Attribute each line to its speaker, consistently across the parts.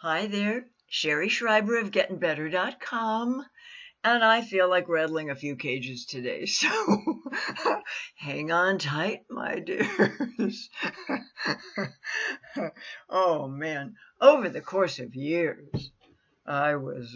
Speaker 1: Hi there, Sherry Schreiber of GettingBetter.com, and I feel like rattling a few cages today, so hang on tight, my dears. Oh man, over the course of years, I was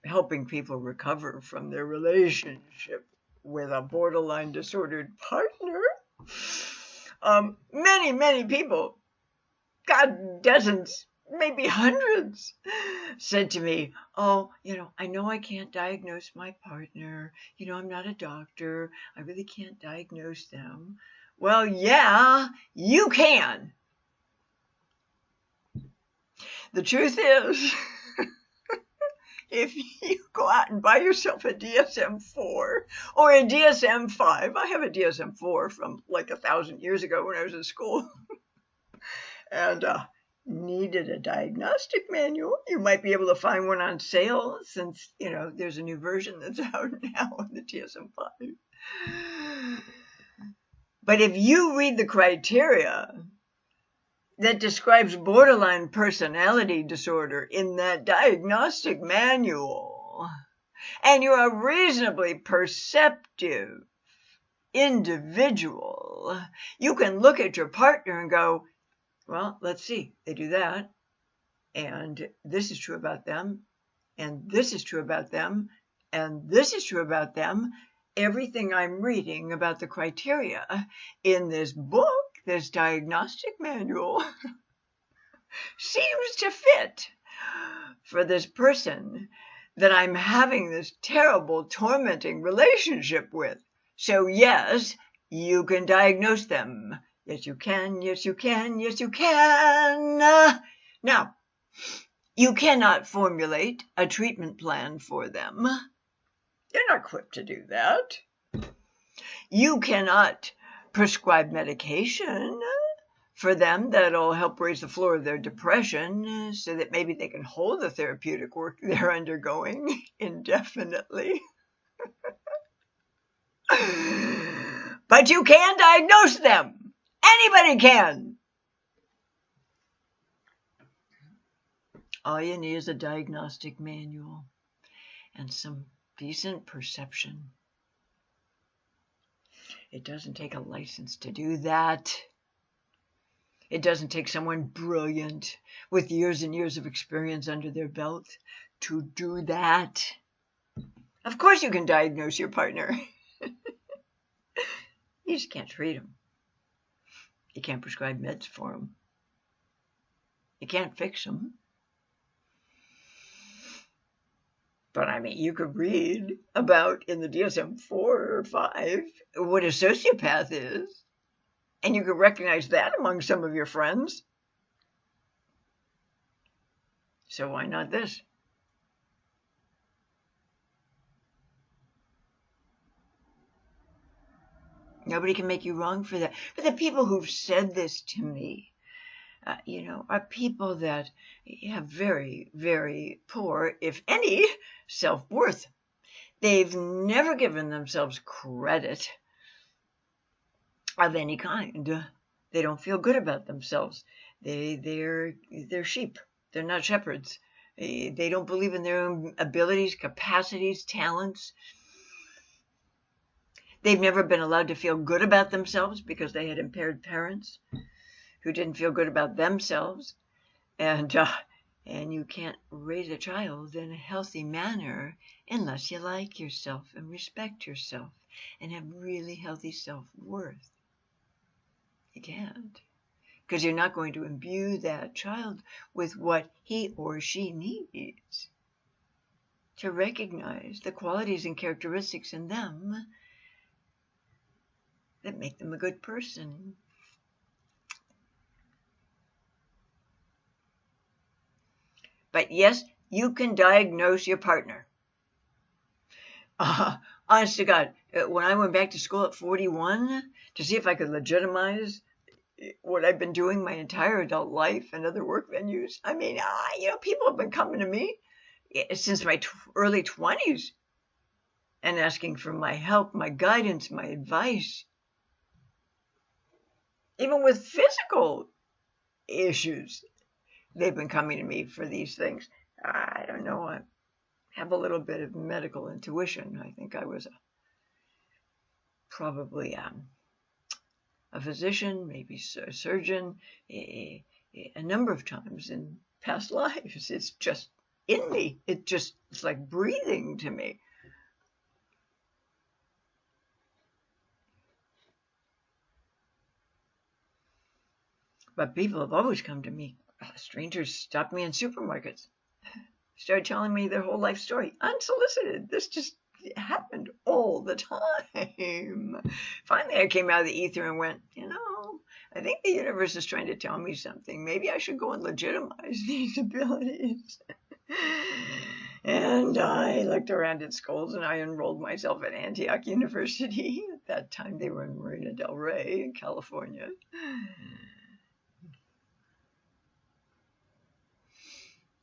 Speaker 1: helping people recover from their relationship with a borderline disordered partner. Many people, God, dozens, maybe hundreds, said to me, "Oh, I know I can't diagnose my partner. I'm not a doctor. I really can't diagnose them." Well, yeah, you can. The truth is, if you go out and buy yourself a DSM-4 or a DSM-5, I have a DSM-4 from like 1,000 years ago when I was in school, and needed a diagnostic manual, you might be able to find one on sale since, there's a new version that's out now of the DSM-5. But if you read the criteria that describes borderline personality disorder in that diagnostic manual, and you're a reasonably perceptive individual, you can look at your partner and go, well, let's see, they do that, and this is true about them, and this is true about them, and this is true about them. Everything I'm reading about the criteria in this book, this diagnostic manual, seems to fit for this person that I'm having this terrible, tormenting relationship with. So yes, you can diagnose them. Yes, you can. Yes, you can. Yes, you can. Now, you cannot formulate a treatment plan for them. You're not equipped to do that. You cannot prescribe medication for them that'll help raise the floor of their depression so that maybe they can hold the therapeutic work they're undergoing indefinitely. But you can diagnose them. Anybody can. All you need is a diagnostic manual and some decent perception. It doesn't take a license to do that. It doesn't take someone brilliant with years and years of experience under their belt to do that. Of course you can diagnose your partner. You just can't treat them. You can't prescribe meds for them. You can't fix them. But I mean, you could read about in the DSM-4 or 5 what a sociopath is, and you could recognize that among some of your friends. So why not this? Nobody can make you wrong for that. But the people who've said this to me, are people that have very, very poor, if any, self-worth. They've never given themselves credit of any kind. They don't feel good about themselves. They're sheep. They're not shepherds. They don't believe in their own abilities, capacities, talents. They've never been allowed to feel good about themselves because they had impaired parents who didn't feel good about themselves. And you can't raise a child in a healthy manner unless you like yourself and respect yourself and have really healthy self-worth. You can't, because you're not going to imbue that child with what he or she needs to recognize the qualities and characteristics in them that make them a good person. But yes, you can diagnose your partner. Honest to God, when I went back to school at 41 to see if I could legitimize what I've been doing my entire adult life and other work venues, I mean, people have been coming to me since my early 20s and asking for my help, my guidance, my advice. Even with physical issues, they've been coming to me for these things. I don't know. I have a little bit of medical intuition. I think I was probably a physician, maybe a surgeon, a number of times in past lives. It's just in me. It's like breathing to me. But people have always come to me. Strangers stop me in supermarkets, started telling me their whole life story, unsolicited. This just happened all the time. Finally, I came out of the ether and went, I think the universe is trying to tell me something. Maybe I should go and legitimize these abilities. And I looked around at schools and I enrolled myself at Antioch University. At that time, they were in Marina del Rey in California.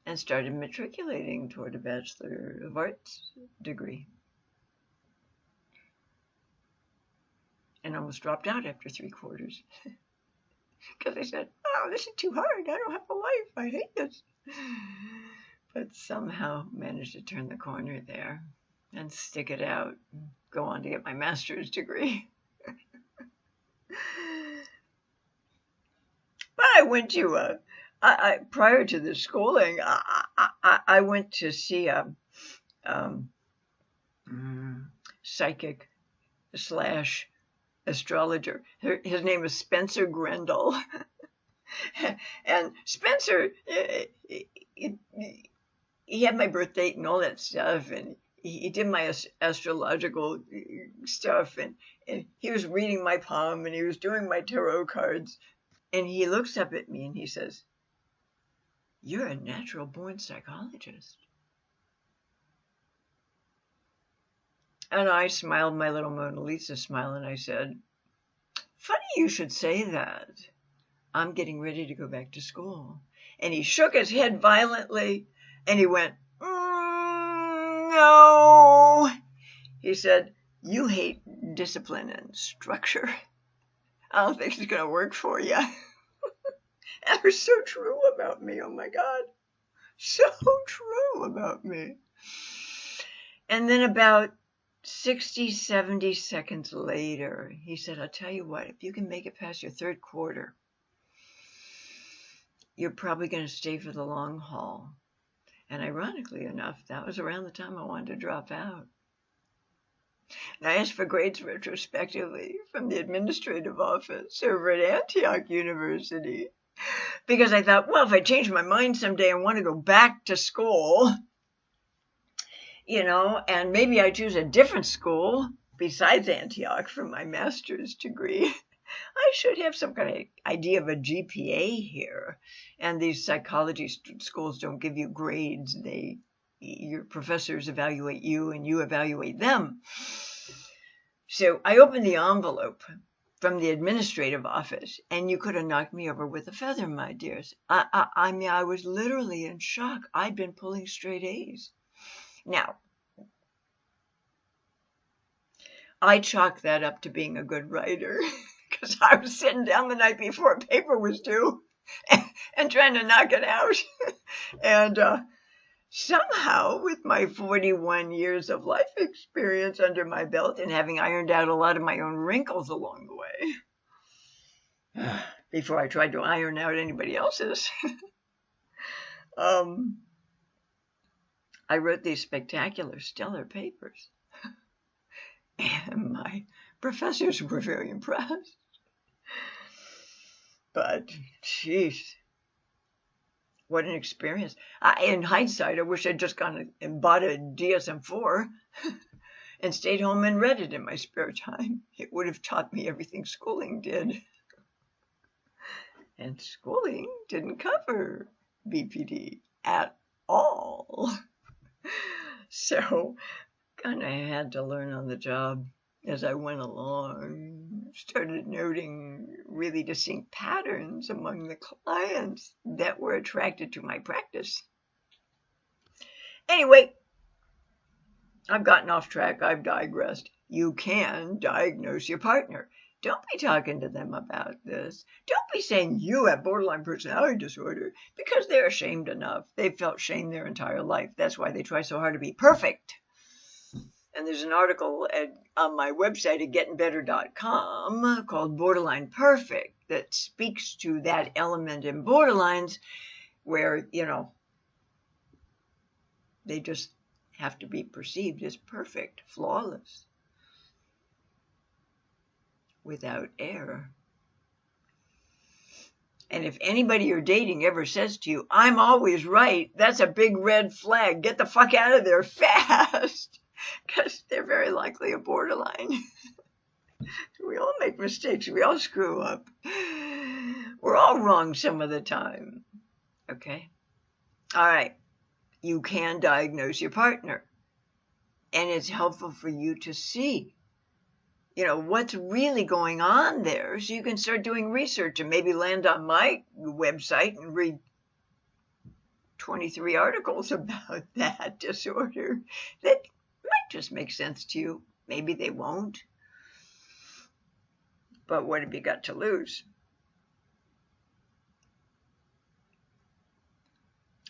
Speaker 1: And started matriculating toward a Bachelor of Arts degree. And almost dropped out after 3 quarters. Because I said, oh, this is too hard. I don't have a life. I hate this. But somehow managed to turn the corner there and stick it out and go on to get my master's degree. But I went to prior to the schooling, I went to see a psychic / astrologer. His name is Spencer Grendel. And Spencer, he had my birth date and all that stuff, and he did my astrological stuff, and he was reading my palm, and he was doing my tarot cards, and he looks up at me and he says, "You're a natural-born psychologist." And I smiled my little Mona Lisa smile, and I said, "Funny you should say that. I'm getting ready to go back to school." And he shook his head violently, and he went, "No." He said, "You hate discipline and structure. I don't think it's going to work for you." And it was so true about me. Oh, my God. So true about me. And then about 60, 70 seconds later, he said, "I'll tell you what, if you can make it past your 3rd quarter, you're probably going to stay for the long haul." And ironically enough, that was around the time I wanted to drop out. And I asked for grades retrospectively from the administrative office over at Antioch University, because I thought, well, if I change my mind someday and want to go back to school, and maybe I choose a different school besides Antioch for my master's degree, I should have some kind of idea of a GPA here. And these psychology schools don't give you grades. Your professors evaluate you and you evaluate them. So I opened the envelope from the administrative office, and you could have knocked me over with a feather, my dears. I mean, I was literally in shock. I'd been pulling straight A's. Now, I chalked that up to being a good writer, because I was sitting down the night before a paper was due and trying to knock it out. And somehow, with my 41 years of life experience under my belt and having ironed out a lot of my own wrinkles along the way, before I tried to iron out anybody else's, I wrote these spectacular, stellar papers. And my professors were very impressed. But, geez, what an experience. In hindsight, I wish I'd just gone and bought a DSM-4 and stayed home and read it in my spare time. It would have taught me everything schooling did. And schooling didn't cover BPD at all. So, kind of had to learn on the job as I went along. Started noting really distinct patterns among the clients that were attracted to my practice. Anyway, I've gotten off track. I've digressed. You can diagnose your partner. Don't be talking to them about this. Don't be saying you have borderline personality disorder because they're ashamed enough. They've felt shame their entire life. That's why they try so hard to be perfect. And there's an article on my website at gettingbetter.com called Borderline Perfect that speaks to that element in borderlines where, they just have to be perceived as perfect, flawless, without error. And if anybody you're dating ever says to you, I'm always right, that's a big red flag. Get the fuck out of there fast. Because they're very likely a borderline. We all make mistakes. We all screw up. We're all wrong some of the time. Okay? All right. You can diagnose your partner. And it's helpful for you to see, what's really going on there. So you can start doing research and maybe land on my website and read 23 articles about that disorder that might just make sense to you. Maybe they won't. But what have you got to lose?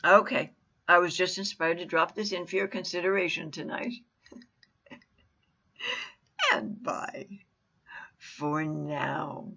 Speaker 1: Okay. I was just inspired to drop this in for your consideration tonight. And bye for now.